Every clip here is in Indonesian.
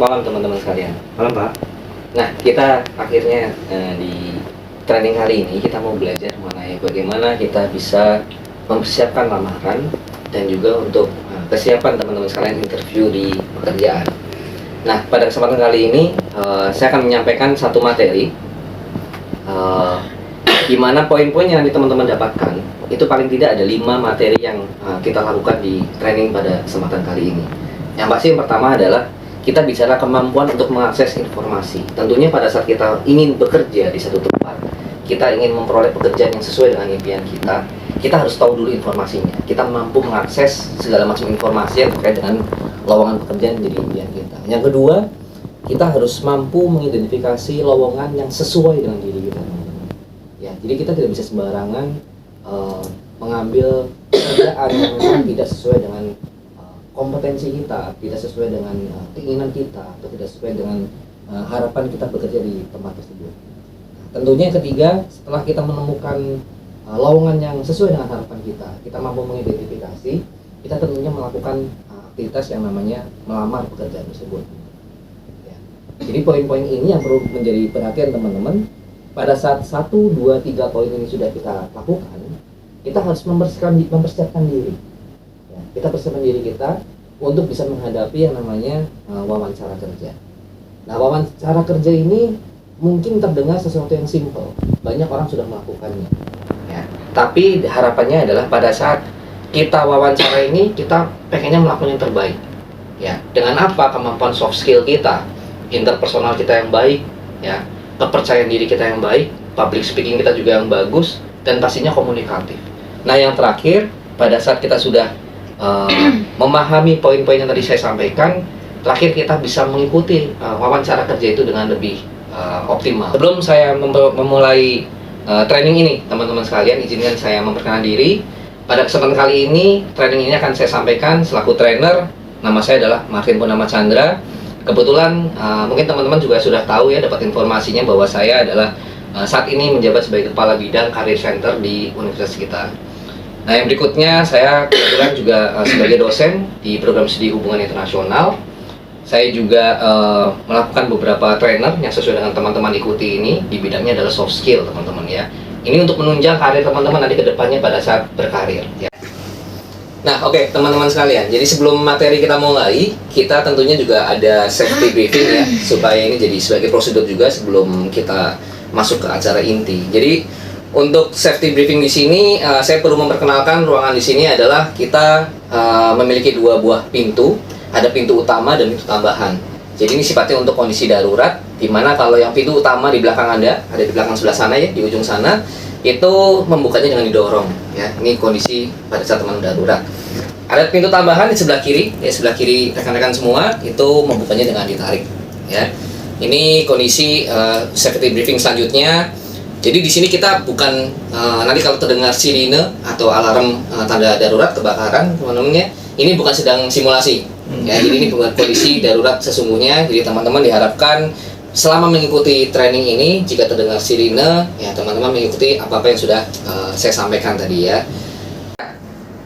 malam teman-teman sekalian. Malam Pak. Nah, kita akhirnya di training kali ini kita mau belajar mengenai bagaimana kita bisa mempersiapkan lamaran dan juga untuk kesiapan teman-teman sekalian interview di pekerjaan. Nah, pada kesempatan kali ini saya akan menyampaikan satu materi di mana poin-poin yang nanti teman-teman dapatkan itu paling tidak ada 5 materi yang kita lakukan di training pada kesempatan kali ini. Yang pasti yang pertama adalah kita bicara kemampuan untuk mengakses informasi. Tentunya pada saat kita ingin bekerja di satu tempat, kita ingin memperoleh pekerjaan yang sesuai dengan impian kita harus tahu dulu informasinya. Kita mampu mengakses segala macam informasi yang terkait dengan lowongan pekerjaan yang jadi impian kita. Yang kedua, kita harus mampu mengidentifikasi lowongan yang sesuai dengan diri kita. Ya, jadi kita tidak bisa sembarangan mengambil pekerjaan yang memang tidak sesuai dengan kompetensi kita, tidak sesuai dengan keinginan kita, atau tidak sesuai dengan harapan kita bekerja di tempat tersebut. Tentunya yang ketiga, setelah kita menemukan lowongan yang sesuai dengan harapan kita mampu mengidentifikasi, kita tentunya melakukan aktivitas yang namanya melamar pekerjaan tersebut. Ya. Jadi poin-poin ini yang perlu menjadi perhatian teman-teman. Pada saat 1, 2, 3 poin ini sudah kita lakukan, kita harus mempersiapkan diri. Ya, kita persiapkan diri kita untuk bisa menghadapi yang namanya wawancara kerja. Nah, wawancara kerja ini mungkin terdengar sesuatu yang simpel. Banyak orang sudah melakukannya. Ya. Tapi harapannya adalah pada saat kita wawancara ini, kita pengennya melakukan yang terbaik. Ya, dengan apa? Kemampuan soft skill kita, interpersonal kita yang baik, ya, kepercayaan diri kita yang baik, public speaking kita juga yang bagus, dan pastinya komunikatif. Nah, yang terakhir, pada saat kita sudah memahami poin-poin yang tadi saya sampaikan, terakhir kita bisa mengikuti wawancara kerja itu dengan lebih optimal. Sebelum saya memulai training ini, teman-teman sekalian, izinkan saya memperkenalkan diri. Pada kesempatan kali ini, training ini akan saya sampaikan selaku trainer. Nama saya adalah Martin Purnama Chandra. Kebetulan mungkin teman-teman juga sudah tahu ya, dapat informasinya bahwa saya adalah saat ini menjabat sebagai Kepala Bidang Career Center di Universitas kita. Nah, yang berikutnya, saya kebetulan juga sebagai dosen di program studi hubungan internasional. Saya juga melakukan beberapa trainer yang sesuai dengan teman-teman ikuti ini, di bidangnya adalah soft skill teman-teman ya. Ini untuk menunjang karir teman-teman nanti ke depannya pada saat berkarir ya. Nah, oke, teman-teman sekalian. Jadi sebelum materi kita mulai, kita tentunya juga ada safety briefing ya, supaya ini jadi sebagai prosedur juga sebelum kita masuk ke acara inti. Jadi untuk safety briefing di sini, saya perlu memperkenalkan ruangan di sini adalah kita memiliki 2 buah pintu. Ada pintu utama dan pintu tambahan. Jadi ini sifatnya untuk kondisi darurat, di mana kalau yang pintu utama di belakang Anda, ada di belakang sebelah sana ya, di ujung sana, itu membukanya dengan didorong ya. Ini kondisi pada saat teman darurat. Ada pintu tambahan di sebelah kiri ya, sebelah kiri rekan-rekan semua, itu membukanya dengan ditarik ya. Ini kondisi safety briefing selanjutnya. Jadi di sini kita bukan nanti kalau terdengar sirine atau alarm tanda darurat kebakaran teman-teman ya, ini bukan sedang simulasi ya. Jadi ini bukan kondisi darurat sesungguhnya. Jadi teman-teman diharapkan selama mengikuti training ini, jika terdengar sirine, ya teman-teman mengikuti apa-apa yang sudah saya sampaikan tadi ya.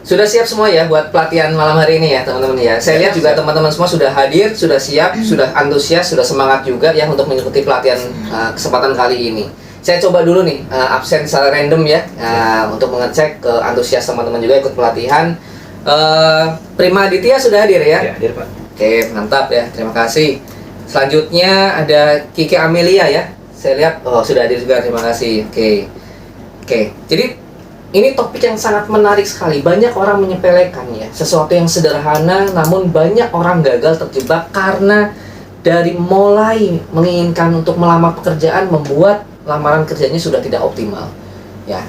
Sudah siap semua ya buat pelatihan malam hari ini ya teman-teman ya. Saya lihat juga teman-teman semua sudah hadir, sudah siap, sudah antusias, sudah semangat juga ya untuk mengikuti pelatihan kesempatan kali ini. Saya coba dulu nih absen secara random ya, untuk mengecek ke antusias teman-teman juga ikut pelatihan. Prima Aditya sudah hadir ya? Ya, hadir Pak. Oke, mantap ya, terima kasih. Selanjutnya ada Kiki Amelia ya. Saya lihat sudah hadir juga, terima kasih. Oke. Jadi ini topik yang sangat menarik sekali. Banyak orang menyepelekan ya. Sesuatu yang sederhana namun banyak orang gagal terjebak karena dari mulai menginginkan untuk melamar pekerjaan membuat lamaran kerjanya sudah tidak optimal. Ya.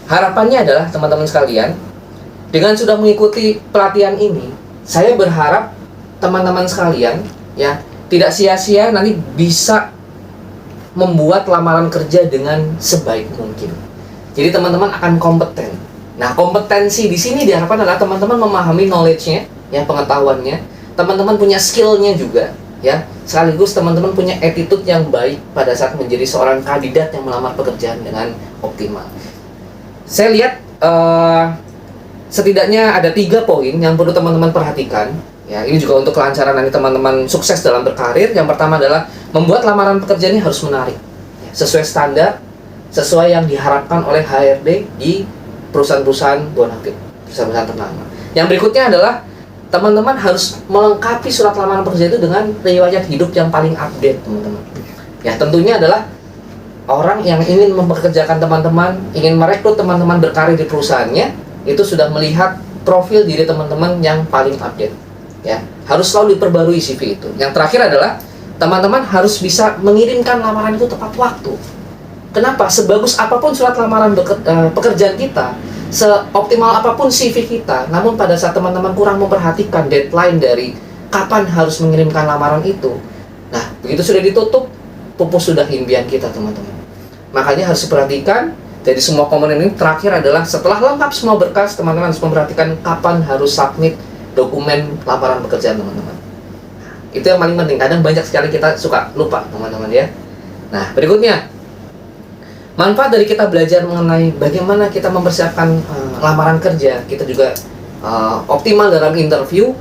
Harapannya adalah teman-teman sekalian, dengan sudah mengikuti pelatihan ini, saya berharap teman-teman sekalian ya tidak sia-sia nanti bisa membuat lamaran kerja dengan sebaik mungkin. Jadi teman-teman akan kompeten. Nah, kompetensi di sini diharapkan adalah teman-teman memahami knowledge-nya, ya, pengetahuannya. Teman-teman punya skill-nya juga, ya. Sekaligus teman-teman punya attitude yang baik pada saat menjadi seorang kandidat yang melamar pekerjaan dengan optimal. Saya lihat setidaknya ada 3 poin yang perlu teman-teman perhatikan Ya, ini juga untuk kelancaran nanti teman-teman sukses dalam berkarir. Yang pertama adalah membuat lamaran pekerjaan ini harus menarik, ya, sesuai standar, sesuai yang diharapkan oleh HRD di perusahaan-perusahaan bonafit, perusahaan-perusahaan ternama. Yang berikutnya adalah teman-teman harus melengkapi surat lamaran pekerjaan itu dengan riwayat hidup yang paling update, teman-teman. Ya, tentunya adalah orang yang ingin mempekerjakan teman-teman, ingin merekrut teman-teman berkarir di perusahaannya, itu sudah melihat profil diri teman-teman yang paling update. Ya, harus selalu diperbarui CV itu. Yang terakhir adalah teman-teman harus bisa mengirimkan lamaran itu tepat waktu. Kenapa? Sebagus apapun surat lamaran pekerjaan kita, seoptimal apapun CV kita, namun pada saat teman-teman kurang memperhatikan deadline dari kapan harus mengirimkan lamaran itu, nah, begitu sudah ditutup, pupus sudah impian kita, teman-teman. Makanya harus diperhatikan dari semua komponen ini. Terakhir adalah setelah lengkap semua berkas, teman-teman harus memperhatikan kapan harus submit dokumen lamaran pekerjaan, teman-teman. Itu yang paling penting. Kadang banyak sekali kita suka lupa, teman-teman, ya. Nah, berikutnya, manfaat dari kita belajar mengenai bagaimana kita mempersiapkan lamaran kerja, kita juga optimal dalam interview.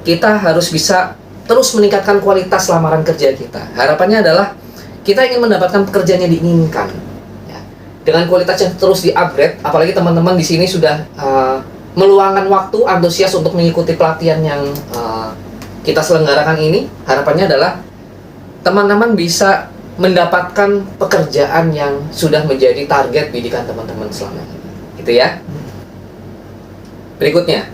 Kita harus bisa terus meningkatkan kualitas lamaran kerja kita. Harapannya adalah kita ingin mendapatkan pekerjaan yang diinginkan, ya. Dengan kualitas yang terus di-upgrade. Apalagi teman-teman di sini sudah meluangkan waktu, antusias untuk mengikuti pelatihan yang kita selenggarakan ini. Harapannya adalah teman-teman bisa mendapatkan pekerjaan yang sudah menjadi target bidikan teman-teman selama ini, gitu ya. Berikutnya,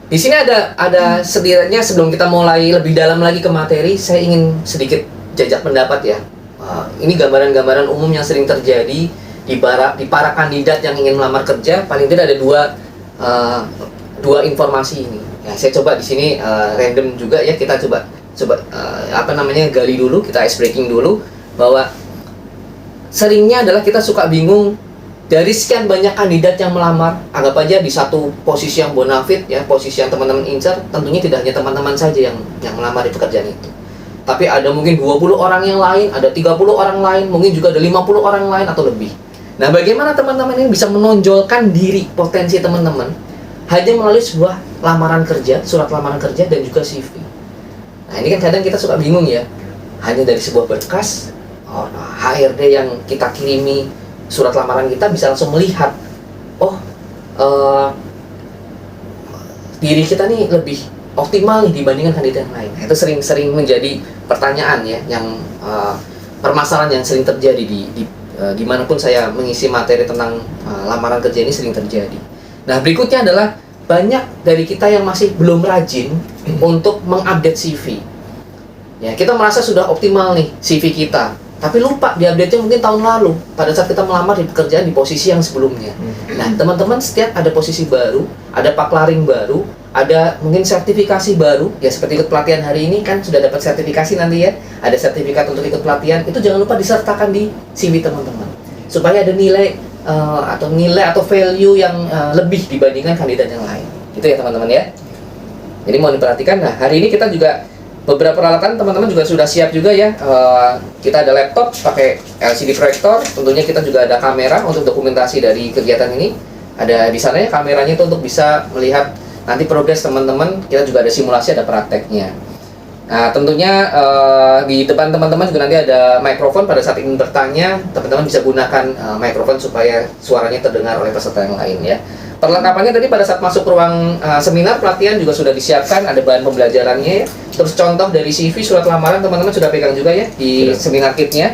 di sini ada setidaknya sebelum kita mulai lebih dalam lagi ke materi, saya ingin sedikit jajak pendapat, ya. Ini gambaran-gambaran umum yang sering terjadi di para kandidat yang ingin melamar kerja. Paling tidak ada dua informasi ini. Ya, saya coba di sini random juga, ya. Kita coba gali dulu, kita ice breaking dulu, bahwa seringnya adalah kita suka bingung dari sekian banyak kandidat yang melamar. Anggap aja di satu posisi yang bonafit, ya, posisi yang teman-teman incar, tentunya tidak hanya teman-teman saja yang melamar di pekerjaan itu. Tapi ada mungkin 20 orang yang lain, ada 30 orang lain, mungkin juga ada 50 orang lain atau lebih. Nah, bagaimana teman-teman ini bisa menonjolkan diri potensi teman-teman hanya melalui sebuah lamaran kerja, surat lamaran kerja, dan juga CV. Nah, ini kan kadang kita suka bingung, ya. Hanya dari sebuah berkas, HRD yang kita kirimi surat lamaran kita bisa langsung melihat, diri kita nih lebih optimal nih dibandingkan kandidat yang lain. Nah, itu sering menjadi pertanyaan, ya, yang permasalahan yang sering terjadi dimanapun saya mengisi materi tentang lamaran kerja ini sering terjadi. Nah, berikutnya adalah banyak dari kita yang masih belum rajin untuk mengupdate CV. Ya, kita merasa sudah optimal nih CV kita, tapi lupa diupdate-nya mungkin tahun lalu pada saat kita melamar di pekerjaan di posisi yang sebelumnya. Nah, teman-teman, setiap ada posisi baru, ada paklaring baru, ada mungkin sertifikasi baru, ya, seperti ikut pelatihan hari ini kan sudah dapat sertifikasi nanti, ya. Ada sertifikat untuk ikut pelatihan, itu jangan lupa disertakan di CV teman-teman, supaya ada nilai atau value yang lebih dibandingkan kandidat yang lain. Itu, ya, teman-teman, ya. Jadi mohon diperhatikan. Nah, hari ini kita juga beberapa peralatan teman-teman juga sudah siap juga, ya. Kita ada laptop pakai LCD proyektor, tentunya kita juga ada kamera untuk dokumentasi dari kegiatan ini. Ada di sana, ya, kameranya itu untuk bisa melihat nanti progres teman-teman. Kita juga ada simulasi, ada prakteknya. Nah, tentunya di depan teman-teman juga nanti ada mikrofon. Pada saat ingin bertanya, teman-teman bisa gunakan mikrofon supaya suaranya terdengar oleh peserta yang lain, ya. Perlengkapannya tadi pada saat masuk ruang seminar pelatihan juga sudah disiapkan, ada bahan pembelajarannya, ya. Terus contoh dari CV surat lamaran teman-teman sudah pegang juga, ya, di seminar kitnya.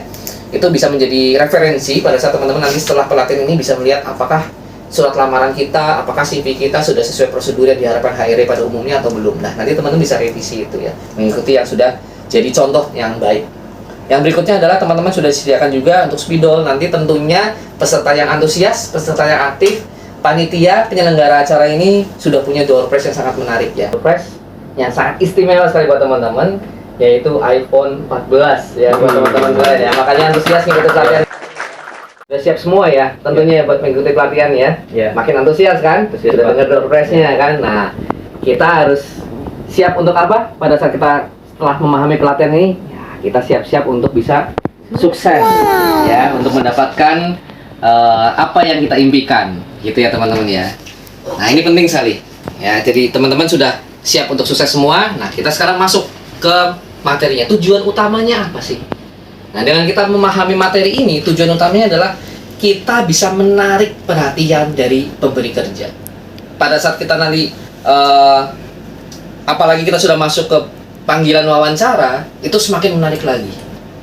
Itu bisa menjadi referensi pada saat teman-teman nanti setelah pelatihan ini bisa melihat apakah surat lamaran kita, apakah CV kita sudah sesuai prosedur yang diharapkan HRD pada umumnya atau belum. Nah, nanti teman-teman bisa revisi itu, ya, mengikuti yang sudah jadi contoh yang baik. Yang berikutnya adalah teman-teman sudah disediakan juga untuk spidol. Nanti tentunya peserta yang antusias, peserta yang aktif, panitia penyelenggara acara ini sudah punya door prize yang sangat menarik, ya. Door prize yang sangat istimewa sekali buat teman-teman, yaitu iPhone 14, ya, buat teman-teman sekalian, ya. Makanya antusias mengikuti pelatihan. Sudah siap semua, ya, tentunya, buat mengikuti pelatihan, ya. Makin antusias kan? Sudah dengar door prize-nya, kan? Nah, kita harus siap untuk apa? Pada saat kita setelah memahami pelatihan ini, ya, kita siap-siap untuk bisa sukses, ya, untuk mendapatkan apa yang kita impikan, gitu, ya, teman-teman, ya. Nah, ini penting sekali, ya. Jadi teman-teman sudah siap untuk sukses semua. Nah, kita sekarang masuk ke materinya. Tujuan utamanya apa sih? Nah, dengan kita memahami materi ini, tujuan utamanya adalah kita bisa menarik perhatian dari pemberi kerja. Pada saat kita nanti, apalagi kita sudah masuk ke panggilan wawancara, itu semakin menarik lagi.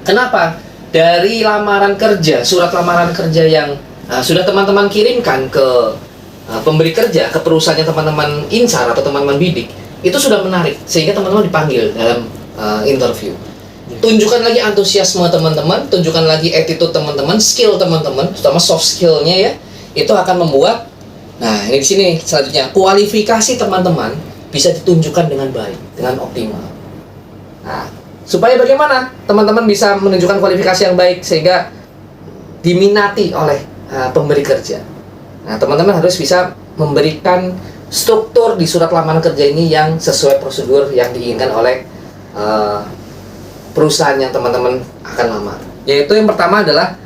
Kenapa? Dari lamaran kerja, surat lamaran kerja yang sudah teman-teman kirimkan ke pemberi kerja, ke perusahaannya teman-teman insar atau teman-teman bidik, itu sudah menarik sehingga teman-teman dipanggil dalam interview. Tunjukkan lagi antusiasme teman-teman, tunjukkan lagi attitude teman-teman, skill teman-teman, terutama soft skillnya ya, itu akan membuat, nah ini di sini selanjutnya, kualifikasi teman-teman bisa ditunjukkan dengan baik, dengan optimal. Nah, supaya bagaimana teman-teman bisa menunjukkan kualifikasi yang baik sehingga diminati oleh pemberi kerja. Nah, teman-teman harus bisa memberikan struktur di surat lamaran kerja ini yang sesuai prosedur yang diinginkan oleh perusahaan yang teman-teman akan lamar. Yaitu yang pertama adalah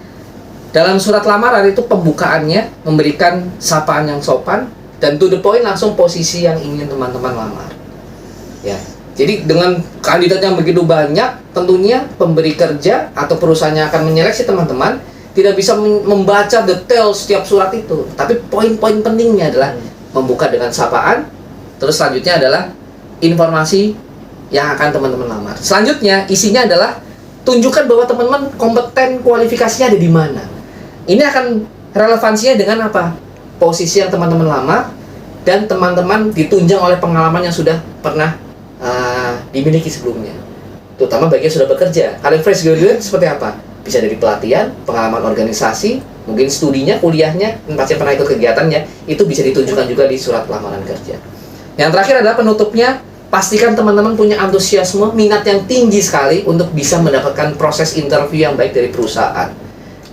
dalam surat lamaran itu pembukaannya memberikan sapaan yang sopan dan to the point, langsung posisi yang ingin teman-teman lamar. Ya. Jadi dengan kandidat yang begitu banyak, tentunya pemberi kerja atau perusahaan yang akan menyeleksi teman-teman tidak bisa membaca detail setiap surat itu, tapi poin-poin pentingnya adalah membuka dengan sapaan, terus selanjutnya adalah informasi yang akan teman-teman lamar. Selanjutnya isinya adalah tunjukkan bahwa teman-teman kompeten, kualifikasinya ada di mana. Ini akan relevansinya dengan apa? Posisi yang teman-teman lamar dan teman-teman ditunjang oleh pengalaman yang sudah pernah dimiliki sebelumnya, terutama bagi yang sudah bekerja. Kalian fresh graduate seperti apa? Bisa dari pelatihan, pengalaman organisasi, mungkin studinya, kuliahnya, dan pasti pernah ikut kegiatannya, itu bisa ditunjukkan juga di surat lamaran kerja. Yang terakhir adalah penutupnya, pastikan teman-teman punya antusiasme, minat yang tinggi sekali untuk bisa mendapatkan proses interview yang baik dari perusahaan.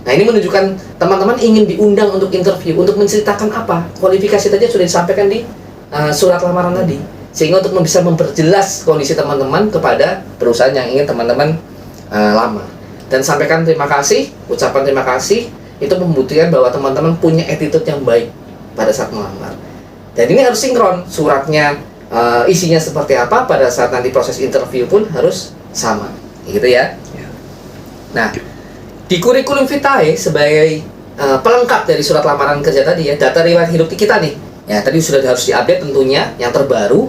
Nah, ini menunjukkan teman-teman ingin diundang untuk interview, untuk menceritakan apa? Kualifikasi tadi sudah disampaikan di surat lamaran tadi, sehingga untuk bisa memperjelas kondisi teman-teman kepada perusahaan yang ingin teman-teman lamar. Dan sampaikan terima kasih, ucapan terima kasih itu membuktikan bahwa teman-teman punya attitude yang baik pada saat melamar. Dan ini harus sinkron, suratnya isinya seperti apa pada saat nanti proses interview pun harus sama, gitu ya. Nah, di kurikulum vitae sebagai pelengkap dari surat lamaran kerja tadi ya, data riwayat hidup kita nih, ya tadi sudah harus diupdate tentunya yang terbaru.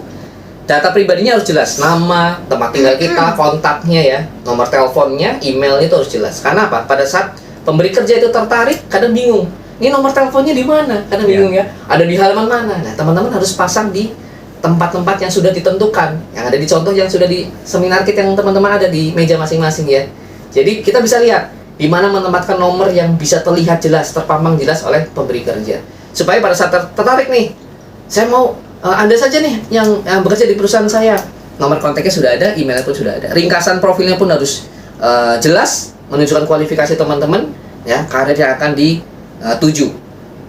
Data pribadinya harus jelas, nama, tempat tinggal kita, kontaknya ya, nomor teleponnya, emailnya itu harus jelas. Karena apa? Pada saat pemberi kerja itu tertarik, kadang bingung. Ini nomor teleponnya di mana? Kadang bingung ya. Ada di halaman mana? Nah, teman-teman harus pasang di tempat-tempat yang sudah ditentukan, yang ada di contoh yang sudah di seminar kit yang teman-teman ada di meja masing-masing ya. Jadi kita bisa lihat di mana menempatkan nomor yang bisa terlihat jelas, terpampang jelas oleh pemberi kerja. Supaya pada saat tertarik nih, saya mau Anda saja nih yang bekerja di perusahaan saya, nomor kontaknya sudah ada, emailnya pun sudah ada, ringkasan profilnya pun harus jelas, menunjukkan kualifikasi teman-teman, ya, karir yang akan dituju,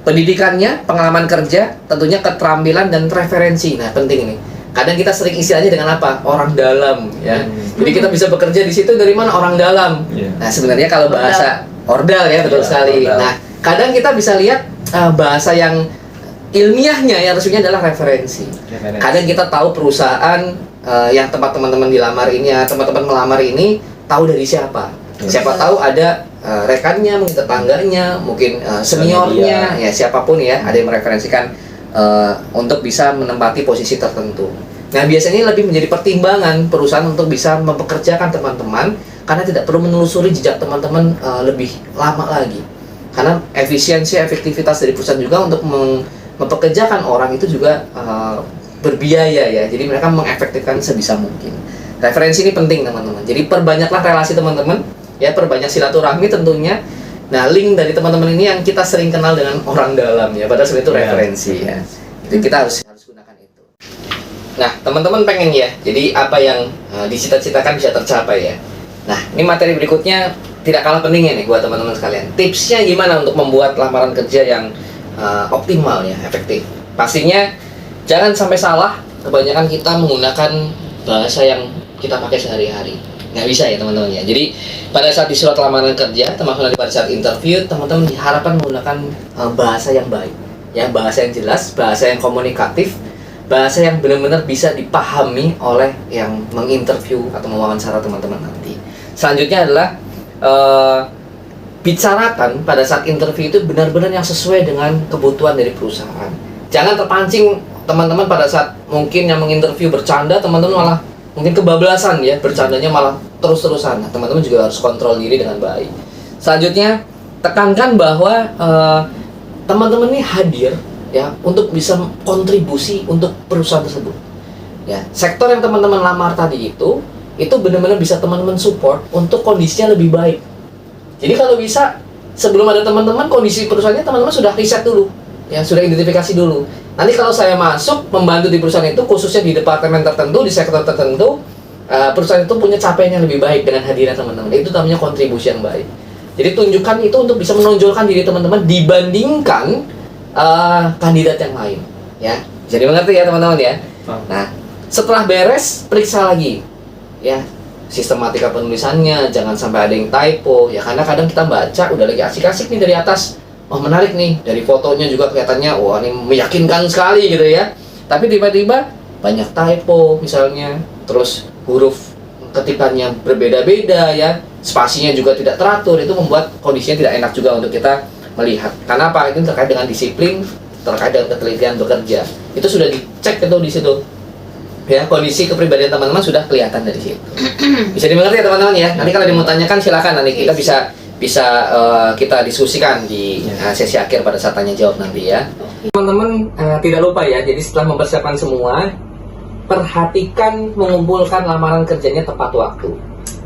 pendidikannya, pengalaman kerja, tentunya keterampilan dan referensi. Nah, penting ini. Kadang kita sering istilahnya dengan apa? Orang dalam, ya. Jadi kita bisa bekerja di situ dari mana? Orang dalam. Nah, sebenarnya kalau bahasa ordal ya, betul sekali. Nah, kadang kita bisa lihat bahasa yang ilmiahnya yang resminya adalah referensi. Kadang kita tahu perusahaan yang tempat teman-teman dilamar ini, ya, teman-teman melamar ini tahu dari siapa. Siapa tahu ada rekannya, mungkin tetangganya, mungkin seniornya, ya siapapun ya, ada yang mereferensikan untuk bisa menempati posisi tertentu. Nah, biasanya lebih menjadi pertimbangan perusahaan untuk bisa mempekerjakan teman-teman karena tidak perlu menelusuri jejak teman-teman lebih lama lagi. Karena efisiensi, efektivitas dari perusahaan juga untuk mempekerjakan orang itu juga berbiaya ya. Jadi mereka mengefektifkan sebisa mungkin. Referensi ini penting teman-teman. Jadi perbanyaklah relasi teman-teman, ya, perbanyak silaturahmi tentunya. Nah, link dari teman-teman ini yang kita sering kenal dengan orang dalam ya, padahal sebenarnya itu referensi ya. Jadi kita harus gunakan itu. Nah, teman-teman pengen ya, jadi apa yang dicita-citakan bisa tercapai ya. Nah, ini materi berikutnya tidak kalah pentingnya nih buat teman-teman sekalian. Tipsnya gimana untuk membuat lamaran kerja yang optimal ya, efektif. Pastinya jangan sampai salah. Kebanyakan kita menggunakan bahasa yang kita pakai sehari-hari. Nggak bisa ya teman-teman ya. Jadi pada saat di surat lamaran kerja, termasuk nanti pada saat interview, teman-teman diharapkan menggunakan bahasa yang baik, ya, bahasa yang jelas, bahasa yang komunikatif, bahasa yang benar-benar bisa dipahami oleh yang menginterview atau mewawancara teman-teman nanti. Selanjutnya adalah bicarakan pada saat interview itu benar-benar yang sesuai dengan kebutuhan dari perusahaan. Jangan terpancing teman-teman pada saat mungkin yang menginterview bercanda, teman-teman malah mungkin kebablasan ya, bercandanya malah terus-terusan. Nah, teman-teman juga harus kontrol diri dengan baik. Selanjutnya, tekankan bahwa teman-teman ini hadir ya untuk bisa kontribusi untuk perusahaan tersebut. Ya, sektor yang teman-teman lamar tadi itu benar-benar bisa teman-teman support untuk kondisinya lebih baik. Jadi kalau bisa sebelum ada teman-teman, kondisi perusahaannya teman-teman sudah riset dulu, ya sudah identifikasi dulu. Nanti kalau saya masuk membantu di perusahaan itu, khususnya di departemen tertentu, di sektor tertentu, perusahaan itu punya capaian yang lebih baik dengan hadirnya teman-teman. Itu namanya kontribusi yang baik. Jadi tunjukkan itu untuk bisa menonjolkan diri teman-teman dibandingkan kandidat yang lain, ya. Jadi mengerti ya teman-teman ya. Nah, setelah beres periksa lagi, ya sistematika penulisannya, jangan sampai ada yang typo, ya karena kadang kita baca udah lagi asik-asik nih dari atas, wah menarik nih, dari fotonya juga kelihatannya, wah ini meyakinkan sekali gitu ya. Tapi tiba-tiba banyak typo misalnya, terus huruf ketikannya berbeda-beda ya, spasinya juga tidak teratur, itu membuat kondisinya tidak enak juga untuk kita melihat. Karena apa? Itu terkait dengan disiplin, terkait dengan ketelitian bekerja. Itu sudah dicek itu di situ. Ya, kondisi kepribadian teman-teman sudah kelihatan dari situ. Bisa dimengerti ya teman-teman ya. Nanti kalau mau tanyakan silakan, nanti kita bisa kita diskusikan di sesi akhir pada saat tanya jawab nanti ya. Teman-teman tidak lupa ya. Jadi setelah mempersiapkan semua, perhatikan mengumpulkan lamaran kerjanya tepat waktu.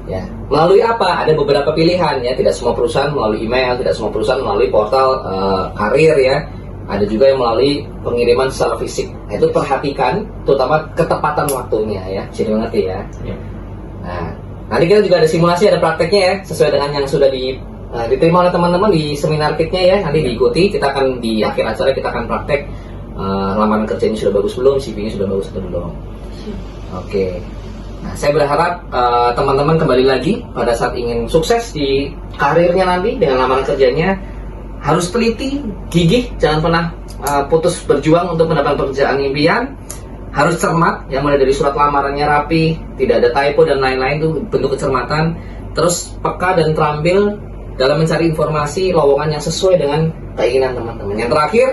Ya, melalui apa? Ada beberapa pilihan ya. Tidak semua perusahaan melalui email, tidak semua perusahaan melalui portal karir ya. Ada juga yang melalui pengiriman secara fisik. Nah, itu perhatikan, terutama ketepatan waktunya ya. Bisa dimengerti ya. Nah, nanti kita juga ada simulasi, ada prakteknya ya, sesuai dengan yang sudah diterima oleh teman-teman di seminar kitnya ya. Nanti diikuti. Kita akan di akhir acara kita akan praktek lamaran kerjanya sudah bagus belum, CV-nya sudah bagus atau belum. Oke. Nah, saya berharap teman-teman kembali lagi pada saat ingin sukses di karirnya nanti dengan lamaran kerjanya harus teliti, gigih, jangan pernah putus berjuang untuk mendapatkan pekerjaan impian. Harus cermat, yang mulai dari surat lamarannya rapi, tidak ada typo dan lain-lain, itu bentuk kecermatan. Terus peka dan terampil dalam mencari informasi lowongan yang sesuai dengan keinginan teman-teman. Yang terakhir,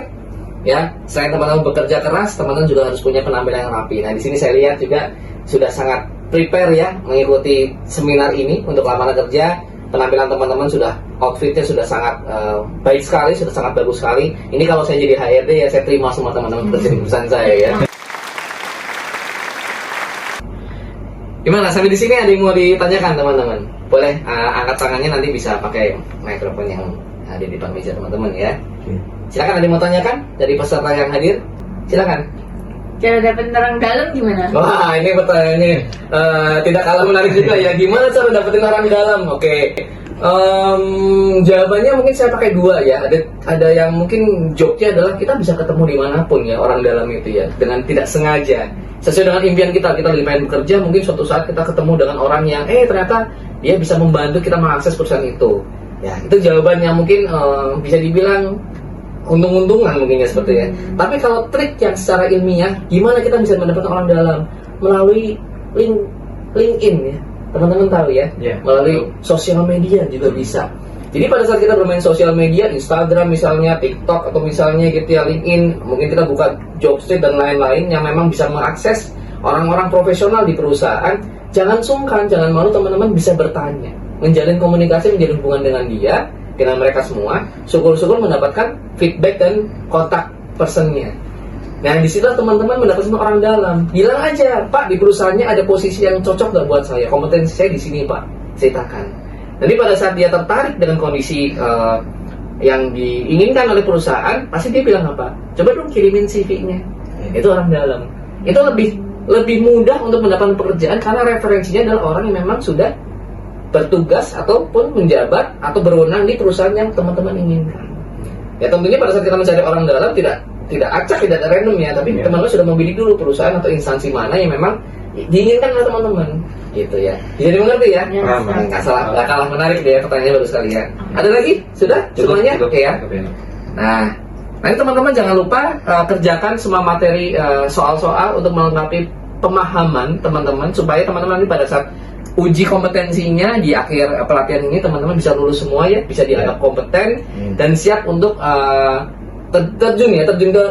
ya, selain teman-teman bekerja keras, teman-teman juga harus punya penampilan yang rapi. Nah, di sini saya lihat juga sudah sangat prepare ya mengikuti seminar ini untuk lamaran kerja. Penampilan teman-teman sudah, outfitnya sudah sangat baik sekali, sudah sangat bagus sekali. Ini kalau saya jadi HRD ya saya terima semua teman-teman kerja di perusahaan saya ya. Gimana? Sampai di sini ada yang mau ditanyakan teman-teman? Boleh angkat tangannya, nanti bisa pakai mikrofon yang ada di depan meja teman-teman ya. Silakan, ada yang mau tanyakan dari peserta yang hadir? Silakan. Cara dapat orang dalam gimana? Wah, ini pertanyaannya tidak kalah menarik juga ya. Gimana cara dapetin orang dalam? Oke. Jawabannya mungkin saya pakai dua ya. Ada yang mungkin jobnya adalah kita bisa ketemu dimanapun ya orang dalam itu ya, dengan tidak sengaja. Sesuai dengan impian kita lagi pengen bekerja, mungkin suatu saat kita ketemu dengan orang yang ternyata dia bisa membantu kita mengakses perusahaan itu. Ya, itu jawabannya mungkin bisa dibilang untung-untungan mungkin ya seperti ya. Tapi kalau trik yang secara ilmiah, gimana kita bisa mendapatkan orang dalam? Melalui LinkedIn ya, teman-teman tahu ya. Melalui sosial media juga bisa. Jadi pada saat kita bermain sosial media, Instagram misalnya, TikTok atau misalnya gitu ya, LinkedIn, mungkin kita buka Jobstreet dan lain-lain yang memang bisa mengakses orang-orang profesional di perusahaan. Jangan sungkan, jangan malu, teman-teman bisa bertanya, menjalin komunikasi, menjalin hubungan dengan dia, dengan mereka semua. Syukur-syukur mendapatkan feedback dan kontak personnya. Nah, di situ teman-teman mendapatkan orang dalam. Bilang aja, Pak, di perusahaannya ada posisi yang cocok nggak buat saya? Kompetensi saya di sini, Pak. Ceritakan. Jadi pada saat dia tertarik dengan kondisi yang diinginkan oleh perusahaan, pasti dia bilang apa? Coba dong kirimin CV-nya. Itu orang dalam. Itu lebih mudah untuk mendapatkan pekerjaan karena referensinya adalah orang yang memang sudah bertugas ataupun menjabat atau berwenang di perusahaan yang teman-teman inginkan. Ya tentunya pada saat kita mencari orang dalam tidak acak, tidak ada random ya, tapi teman-teman sudah membidik dulu perusahaan atau instansi mana yang memang diinginkan oleh teman-teman, gitu ya. Jadi mengerti ya? Nggak salah, nggak kalah menarik deh, pertanyaannya bagus sekali ya. Ada lagi? Sudah? Semuanya? Oke ya. Nah, Nah, ini teman-teman jangan lupa kerjakan semua materi soal-soal untuk melengkapi pemahaman teman-teman, supaya teman-teman nanti pada saat uji kompetensinya di akhir pelatihan ini teman-teman bisa lulus semua ya, bisa dianggap kompeten dan siap untuk terjun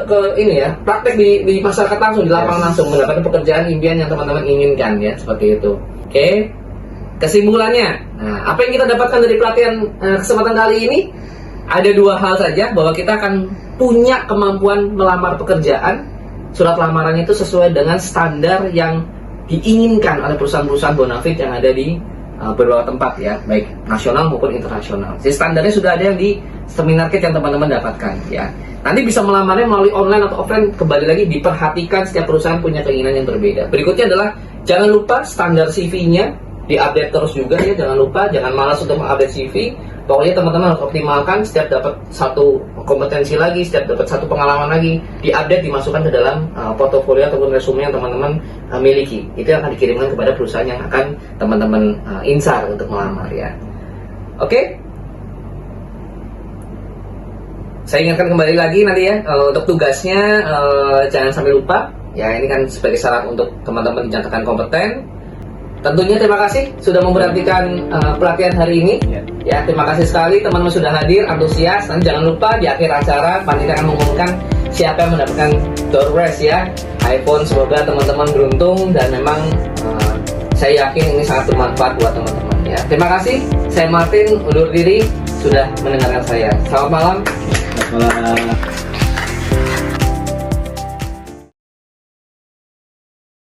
ke ini ya, praktek di masyarakat langsung, di lapangan langsung, mendapatkan pekerjaan impian yang teman-teman inginkan ya, seperti itu. Oke. Kesimpulannya, nah, apa yang kita dapatkan dari pelatihan kesempatan kali ini? Ada dua hal saja, bahwa kita akan punya kemampuan melamar pekerjaan. Surat lamarannya itu sesuai dengan standar yang diinginkan oleh perusahaan-perusahaan bonafit yang ada di beberapa tempat ya, baik nasional maupun internasional. Jadi standarnya sudah ada yang di seminar kit yang teman-teman dapatkan ya. Nanti bisa melamarnya melalui online atau offline, kembali lagi diperhatikan setiap perusahaan punya keinginan yang berbeda. Berikutnya adalah jangan lupa standar CV-nya diupdate terus juga ya, jangan lupa, jangan malas untuk mengupdate CV. Pokoknya teman-teman harus optimalkan, setiap dapat satu kompetensi lagi, setiap dapat satu pengalaman lagi, diupdate, dimasukkan ke dalam portofolio ataupun resume yang teman-teman miliki. Itu yang akan dikirimkan kepada perusahaan yang akan teman-teman insar untuk melamar ya. Oke? Saya ingatkan kembali lagi nanti ya, untuk tugasnya jangan sampai lupa. Ya, ini kan sebagai syarat untuk teman-teman dinyatakan kompeten. Tentunya terima kasih sudah memperhatikan pelatihan hari ini. Ya, terima kasih sekali teman-teman sudah hadir, antusias. Dan jangan lupa di akhir acara panitia akan mengumumkan siapa yang mendapatkan door prize ya, iPhone. Semoga teman-teman beruntung dan memang saya yakin ini sangat bermanfaat buat teman-teman ya. Terima kasih. Saya Martin undur diri sudah mendengarkan saya. Selamat malam. Selamat malam.